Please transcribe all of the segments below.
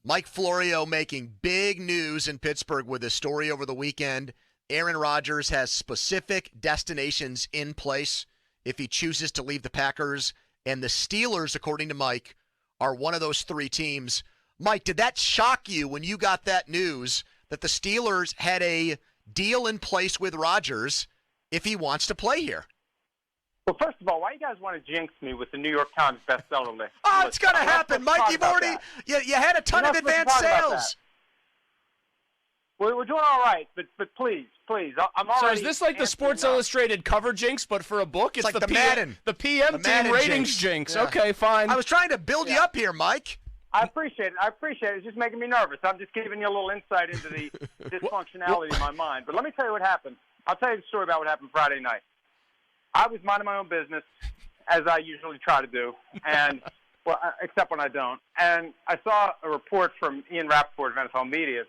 Mike Florio making big news in Pittsburgh with a story over the weekend. Aaron Rodgers has specific destinations in place if he chooses to leave the Packers, and the Steelers, according to Mike, are one of those three teams. Mike, did that shock you when you got that news that the Steelers had a deal in place with Rodgers if he wants to play here? Well, first of all, why you guys want to jinx me with the New York Times bestseller list? Oh, it's going to happen, Mike. You've already you had a ton of advanced sales. We're doing all right, but please, I'm already. So is this like the Sports Illustrated cover jinx, but for a book? It's like the Madden. The PM team ratings jinx. Yeah. Okay, fine. I was trying to build you up here, Mike. I appreciate it. It's just making me nervous. I'm just giving you a little insight into the dysfunctionality in my mind. But let me tell you what happened. I'll tell you the story about what happened Friday night. I was minding my own business, as I usually try to do, and except when I don't. And I saw a report from Ian Rappaport of NFL Media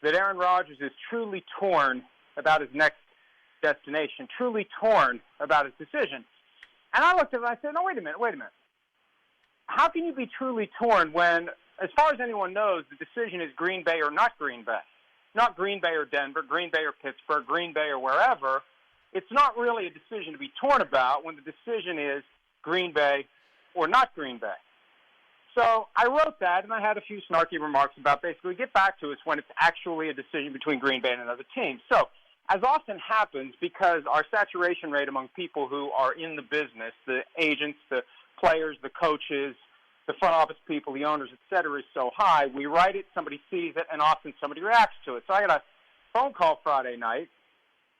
that Aaron Rodgers is truly torn about his next destination, truly torn about his decision. And I looked at it and I said, no, wait a minute. How can you be truly torn when, as far as anyone knows, the decision is Green Bay or not Green Bay? Not Green Bay or Denver, Green Bay or Pittsburgh, Green Bay or wherever. It's not really a decision to be torn about when the decision is Green Bay or not Green Bay. So I wrote that, and I had a few snarky remarks about basically get back to us when it's actually a decision between Green Bay and another team. So as often happens, because our saturation rate among people who are in the business, the agents, the players, the coaches, the front office people, the owners, et cetera, is so high, we write it, somebody sees it, and often somebody reacts to it. So I got a phone call Friday night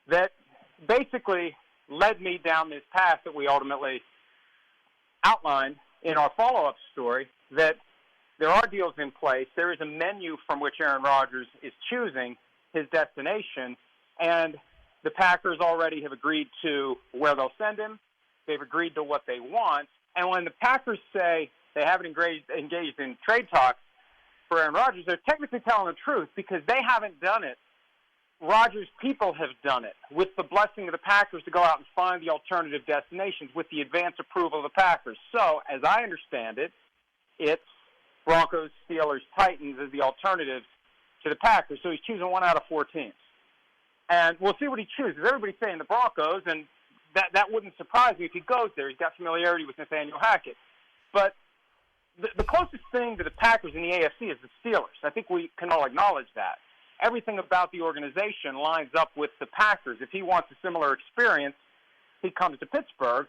that basically led me down this path that we ultimately outlined in our follow-up story, that there are deals in place. There is a menu from which Aaron Rodgers is choosing his destination, and the Packers already have agreed to where they'll send him. They've agreed to what they want. And when the Packers say they haven't engaged in trade talks for Aaron Rodgers, they're technically telling the truth because they haven't done it. Rodgers' people have done it with the blessing of the Packers to go out and find the alternative destinations with the advance approval of the Packers. So, as I understand it, it's Broncos, Steelers, Titans as the alternatives to the Packers. So he's choosing one out of four teams. And we'll see what he chooses. Everybody's saying the Broncos, and that wouldn't surprise me if he goes there. He's got familiarity with Nathaniel Hackett. But the closest thing to the Packers in the AFC is the Steelers. I think we can all acknowledge that. Everything about the organization lines up with the Packers. If he wants a similar experience, he comes to Pittsburgh.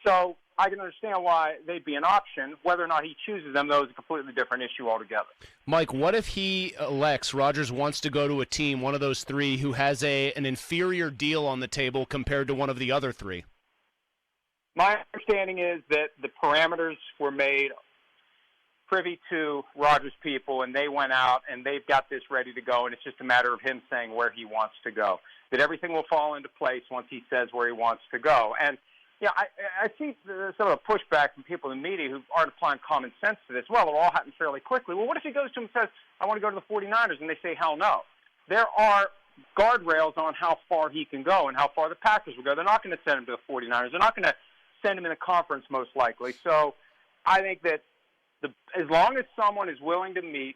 So I can understand why they'd be an option. Whether or not he chooses them, though, is a completely different issue altogether. Mike, what if he elects, Rodgers wants to go to a team, one of those three, who has an inferior deal on the table compared to one of the other three? My understanding is that the parameters were made privy to Rodgers' people, and they went out, and they've got this ready to go, and it's just a matter of him saying where he wants to go. That everything will fall into place once he says where he wants to go. And yeah, I see some of the pushback from people in the media who aren't applying common sense to this. Well, it'll all happen fairly quickly. Well, what if he goes to him and says, I want to go to the 49ers, and they say, hell no. There are guardrails on how far he can go and how far the Packers will go. They're not going to send him to the 49ers. They're not going to send him in a conference, most likely. So I think that as long as someone is willing to meet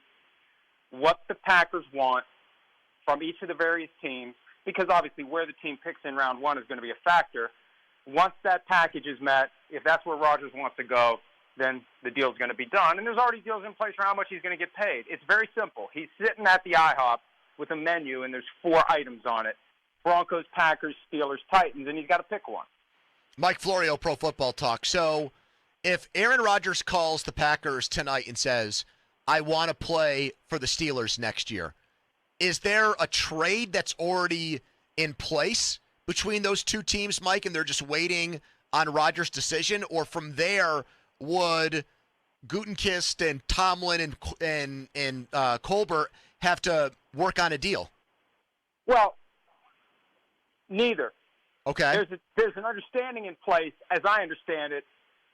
what the Packers want from each of the various teams, because obviously where the team picks in round one is going to be a factor, once that package is met, if that's where Rodgers wants to go, then the deal's going to be done. And there's already deals in place for how much he's going to get paid. It's very simple. He's sitting at the IHOP with a menu, and there's 4 items on it: Broncos, Packers, Steelers, Titans, and he's got to pick one. Mike Florio, Pro Football Talk. So if Aaron Rodgers calls the Packers tonight and says, I want to play for the Steelers next year, is there a trade that's already in place between those two teams, Mike, and they're just waiting on Rodgers' decision? Or from there, would Gutekunst and Tomlin and Colbert have to work on a deal? Well, neither. Okay. There's an understanding in place, as I understand it,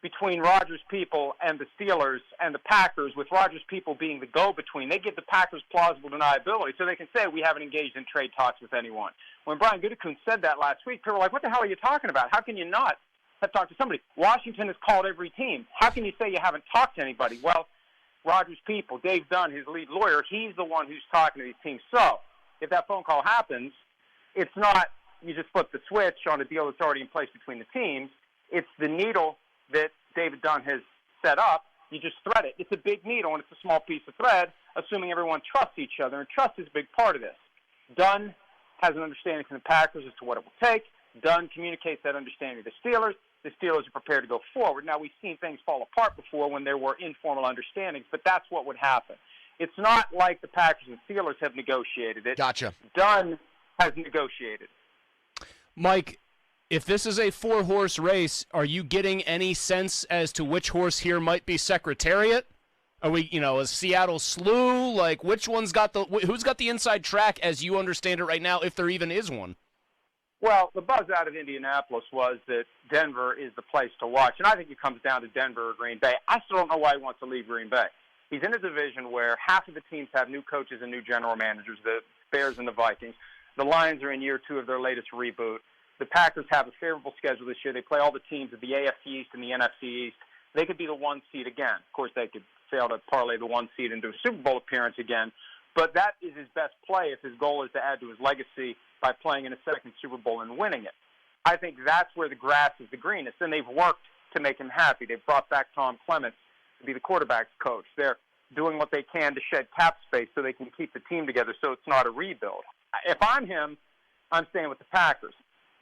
between Rodgers' people and the Steelers and the Packers, with Rodgers' people being the go-between. They give the Packers plausible deniability so they can say we haven't engaged in trade talks with anyone. When Brian Gutekunst said that last week, people were like, what the hell are you talking about? How can you not have talked to somebody? Washington has called every team. How can you say you haven't talked to anybody? Well, Rodgers' people, Dave Dunn, his lead lawyer, he's the one who's talking to these teams. So if that phone call happens, it's not you just flip the switch on a deal that's already in place between the teams. It's the needle that David Dunn has set up. You just thread it. It's a big needle, and it's a small piece of thread, assuming everyone trusts each other, and trust is a big part of this. Dunn has an understanding from the Packers as to what it will take. Dunn communicates that understanding to the Steelers. The Steelers are prepared to go forward. Now, we've seen things fall apart before when there were informal understandings, but that's what would happen. It's not like the Packers and Steelers have negotiated it. Gotcha. Dunn has negotiated. Mike, if this is a 4-horse race, are you getting any sense as to which horse here might be Secretariat? Are we, a Seattle slew? Like, who's got the inside track as you understand it right now, if there even is one? Well, the buzz out of Indianapolis was that Denver is the place to watch, and I think it comes down to Denver or Green Bay. I still don't know why he wants to leave Green Bay. He's in a division where half of the teams have new coaches and new general managers, the Bears and the Vikings. The Lions are in year 2 of their latest reboot. The Packers have a favorable schedule this year. They play all the teams of the AFC East and the NFC East. They could be the 1 seed again. Of course, they could fail to parlay the 1 seed into a Super Bowl appearance again. But that is his best play if his goal is to add to his legacy by playing in a second Super Bowl and winning it. I think that's where the grass is the greenest, and they've worked to make him happy. They've brought back Tom Clements to be the quarterback's coach. They're doing what they can to shed cap space so they can keep the team together so it's not a rebuild. If I'm him, I'm staying with the Packers.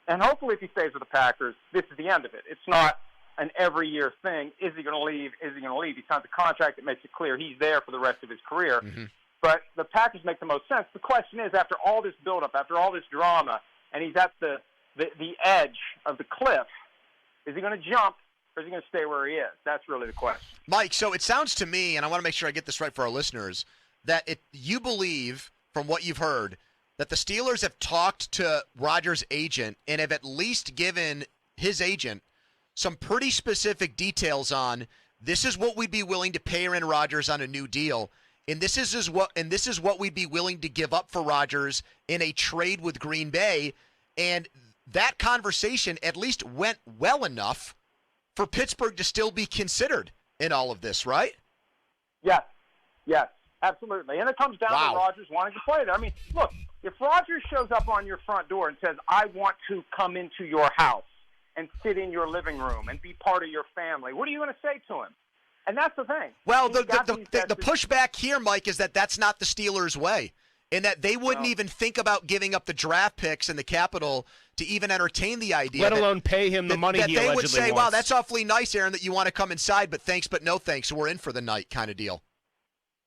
And hopefully if he stays with the Packers, this is the end of it. It's not an every-year thing. Is he going to leave? Is he going to leave? He signs a contract that makes it clear he's there for the rest of his career. Mm-hmm. But the Packers make the most sense. The question is, after all this buildup, after all this drama, and he's at the edge of the cliff, is he going to jump or is he going to stay where he is? That's really the question. Mike, so it sounds to me, and I want to make sure I get this right for our listeners, that you believe, from what you've heard, that the Steelers have talked to Rodgers' agent and have at least given his agent some pretty specific details on this is what we'd be willing to pay Aaron Rodgers on a new deal. And this is what we'd be willing to give up for Rodgers in a trade with Green Bay. And that conversation at least went well enough for Pittsburgh to still be considered in all of this, right? Yes, absolutely. And it comes down to Rodgers wanting to play there. I mean, look, if Rodgers shows up on your front door and says, I want to come into your house and sit in your living room and be part of your family, what are you going to say to him? And that's the thing. Well, the pushback here, Mike, is that that's not the Steelers' way, and that they wouldn't even think about giving up the draft picks and the capital to even entertain the idea. Let alone pay him the money he allegedly wants. They would say, wow, that's awfully nice, Aaron, that you want to come inside, but thanks but no thanks, so we're in for the night kind of deal.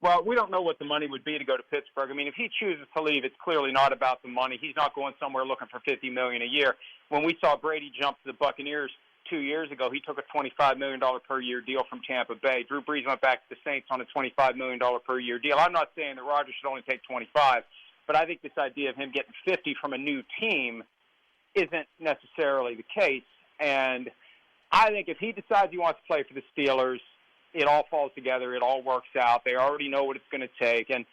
Well, we don't know what the money would be to go to Pittsburgh. I mean, if he chooses to leave, it's clearly not about the money. He's not going somewhere looking for $50 million a year. When we saw Brady jump to the Buccaneers 2 years ago, he took a $25 million per year deal from Tampa Bay. Drew Brees went back to the Saints on a $25 million per year deal. I'm not saying that Rodgers should only take 25, but I think this idea of him getting 50 from a new team isn't necessarily the case. And I think if he decides he wants to play for the Steelers, it all falls together. It all works out. They already know what it's going to take. And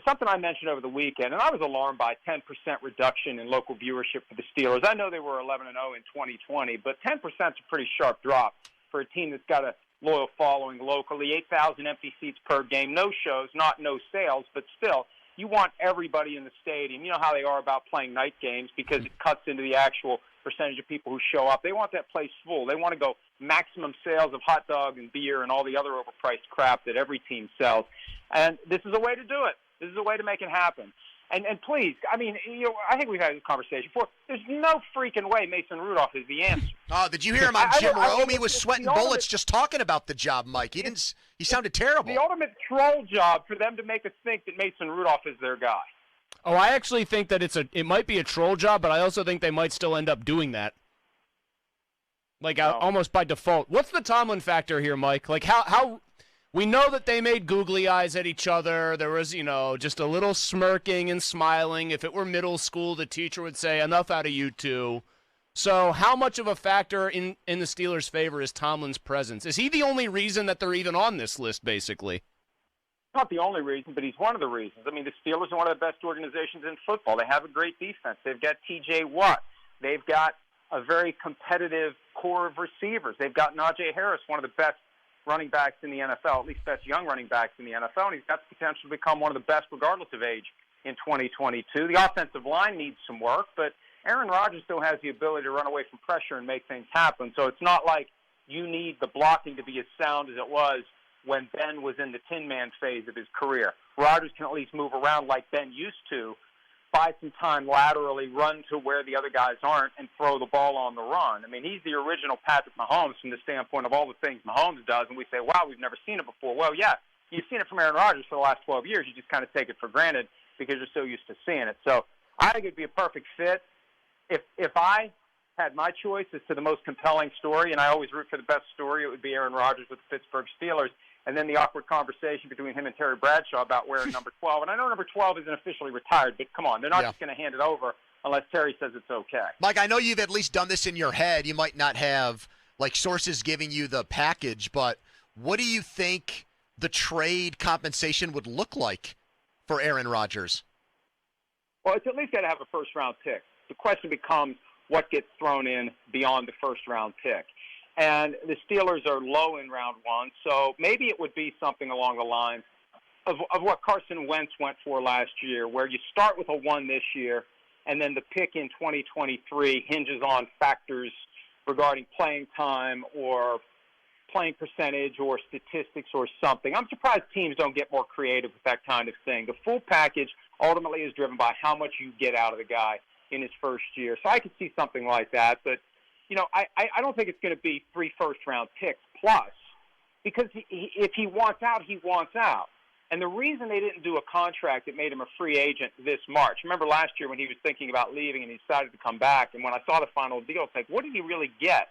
something I mentioned over the weekend, and I was alarmed by 10% reduction in local viewership for the Steelers. I know they were 11-0 in 2020, but 10% is a pretty sharp drop for a team that's got a loyal following locally. 8,000 empty seats per game. No shows, not no sales, but still, you want everybody in the stadium. You know how they are about playing night games because it cuts into the actual percentage of people who show up. They want that place full. They want to go maximum sales of hot dog and beer and all the other overpriced crap that every team sells. And this is a way to do it. This is a way to make it happen. And please, I mean, I think we've had this conversation before. There's no freaking way Mason Rudolph is the answer. Oh, did you hear him on Jim Rome? He was sweating bullets just talking about the job, Mike. He sounded terrible. The ultimate troll job for them to make us think that Mason Rudolph is their guy. Oh, I actually think that it might be a troll job, but I also think they might still end up doing that. Like almost by default. What's the Tomlin factor here, Mike? Like how we know that they made googly eyes at each other. There was, just a little smirking and smiling. If it were middle school, the teacher would say, enough out of you two. So how much of a factor in the Steelers' favor is Tomlin's presence? Is he the only reason that they're even on this list, basically? Not the only reason, but he's one of the reasons. I mean, the Steelers are one of the best organizations in football. They have a great defense. They've got T.J. Watt. They've got a very competitive core of receivers. They've got Najee Harris, one of the best running backs in the NFL, at least best young running backs in the NFL, and he's got the potential to become one of the best regardless of age in 2022. The offensive line needs some work, but Aaron Rodgers still has the ability to run away from pressure and make things happen. So it's not like you need the blocking to be as sound as it was when Ben was in the tin-man phase of his career. Rodgers can at least move around like Ben used to, buy some time laterally, run to where the other guys aren't, and throw the ball on the run. I mean, he's the original Patrick Mahomes from the standpoint of all the things Mahomes does, and we say, wow, we've never seen it before. Well, yeah, you've seen it from Aaron Rodgers for the last 12 years. You just kind of take it for granted because you're so used to seeing it. So I think it'd be a perfect fit. If I had my choice as to the most compelling story, and I always root for the best story, it would be Aaron Rodgers with the Pittsburgh Steelers, and then the awkward conversation between him and Terry Bradshaw about wearing number 12. And I know number 12 isn't officially retired, but come on, they're not just going to hand it over unless Terry says it's okay. Mike, I know you've at least done this in your head. You might not have, like, sources giving you the package, but what do you think the trade compensation would look like for Aaron Rodgers? Well, it's at least got to have a first-round pick. The question becomes what gets thrown in beyond the first-round pick. And the Steelers are low in round one, so maybe it would be something along the lines of what Carson Wentz went for last year, where you start with a 1 this year, and then the pick in 2023 hinges on factors regarding playing time or playing percentage or statistics or something. I'm surprised teams don't get more creative with that kind of thing. The full package ultimately is driven by how much you get out of the guy in his first year. So I could see something like that, but I don't think it's going to be 3 first-round picks plus, because if he wants out, he wants out. And the reason they didn't do a contract that made him a free agent this March, remember last year when he was thinking about leaving and he decided to come back, and when I saw the final deal, it's like, what did he really get?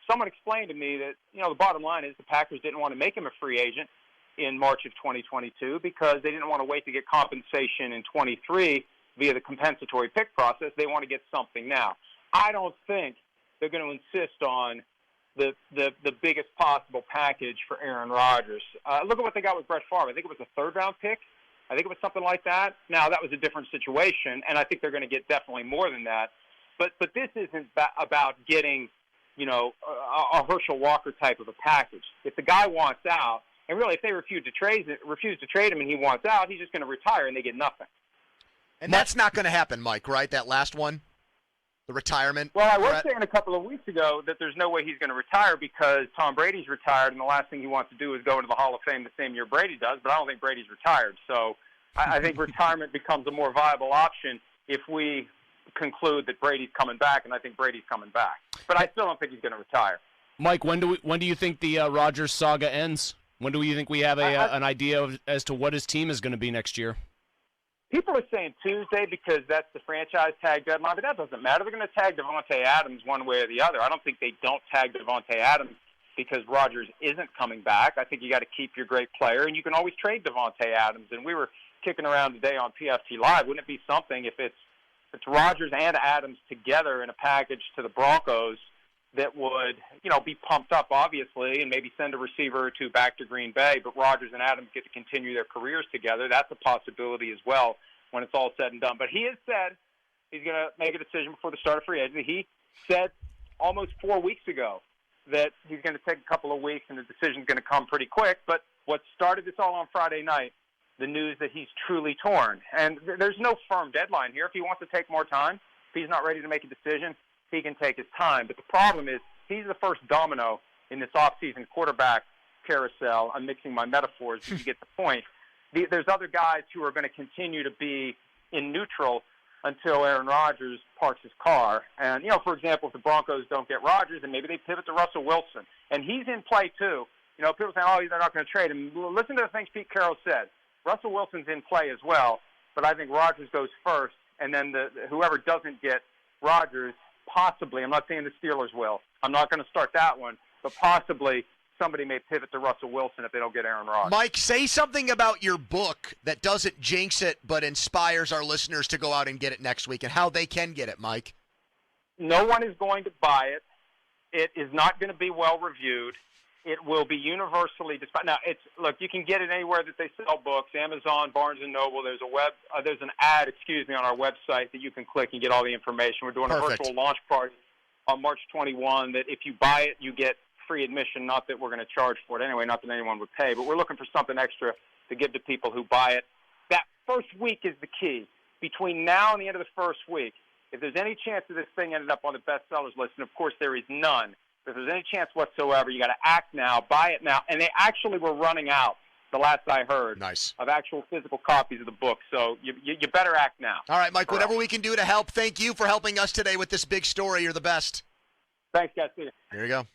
Someone explained to me that, the bottom line is the Packers didn't want to make him a free agent in March of 2022 because they didn't want to wait to get compensation in 23 via the compensatory pick process. They want to get something now. I don't think they're going to insist on the biggest possible package for Aaron Rodgers. Look at what they got with Brett Favre. I think it was a third-round pick. I think it was something like that. Now, that was a different situation, and I think they're going to get definitely more than that. But this isn't about getting, a Herschel Walker type of a package. If the guy wants out, and really if they refuse to trade him and he wants out, he's just going to retire and they get nothing. And that's not going to happen, Mike, right? That last one? The retirement? Well, I was saying a couple of weeks ago that there's no way he's going to retire because Tom Brady's retired, and the last thing he wants to do is go into the Hall of Fame the same year Brady does, but I don't think Brady's retired. So I think retirement becomes a more viable option if we conclude that Brady's coming back, and I think Brady's coming back. But I still don't think he's going to retire. Mike, when do you think the Rodgers saga ends? When do you think we have an idea as to what his team is going to be next year? People are saying Tuesday because that's the franchise tag deadline, but that doesn't matter. They're going to tag Devontae Adams one way or the other. I don't think they don't tag Devontae Adams because Rodgers isn't coming back. I think you got to keep your great player, and you can always trade Devontae Adams. And we were kicking around today on PFT Live. Wouldn't it be something if it's Rodgers and Adams together in a package to the Broncos that would, be pumped up, obviously, and maybe send a receiver or two back to Green Bay, but Rodgers and Adams get to continue their careers together. That's a possibility as well when it's all said and done. But he has said he's going to make a decision before the start of free agency. He said almost 4 weeks ago that he's going to take a couple of weeks and the decision's going to come pretty quick. But what started this all on Friday night, the news that he's truly torn. And there's no firm deadline here. If he wants to take more time, if he's not ready to make a decision, he can take his time. But the problem is he's the first domino in this offseason quarterback carousel. I'm mixing my metaphors, but you get the point. There's other guys who are going to continue to be in neutral until Aaron Rodgers parks his car. And, for example, if the Broncos don't get Rodgers, then maybe they pivot to Russell Wilson. And he's in play, too. People say, they're not going to trade him. Listen to the things Pete Carroll said. Russell Wilson's in play as well, but I think Rodgers goes first, and then whoever doesn't get Rodgers, possibly, I'm not saying the Steelers will. I'm not going to start that one, but possibly somebody may pivot to Russell Wilson if they don't get Aaron Rodgers. Mike, say something about your book that doesn't jinx it but inspires our listeners to go out and get it next week and how they can get it, Mike. No one is going to buy it. It is not going to be well reviewed. It will be universally despised. Now, you can get it anywhere that they sell books, Amazon, Barnes & Noble. There's an ad, on our website that you can click and get all the information. We're doing a virtual launch party on March 21 that if you buy it, you get free admission. Not that we're going to charge for it anyway, not that anyone would pay, but we're looking for something extra to give to people who buy it. That first week is the key. Between now and the end of the first week, if there's any chance that this thing ended up on the bestsellers list, and of course there is none, but if there's any chance whatsoever, you got to act now, buy it now. And they actually were running out, the last I heard, of actual physical copies of the book. So you better act now. All right, Mike, whatever we can do to help. Thank you for helping us today with this big story. You're the best. Thanks, guys. See you. There you go.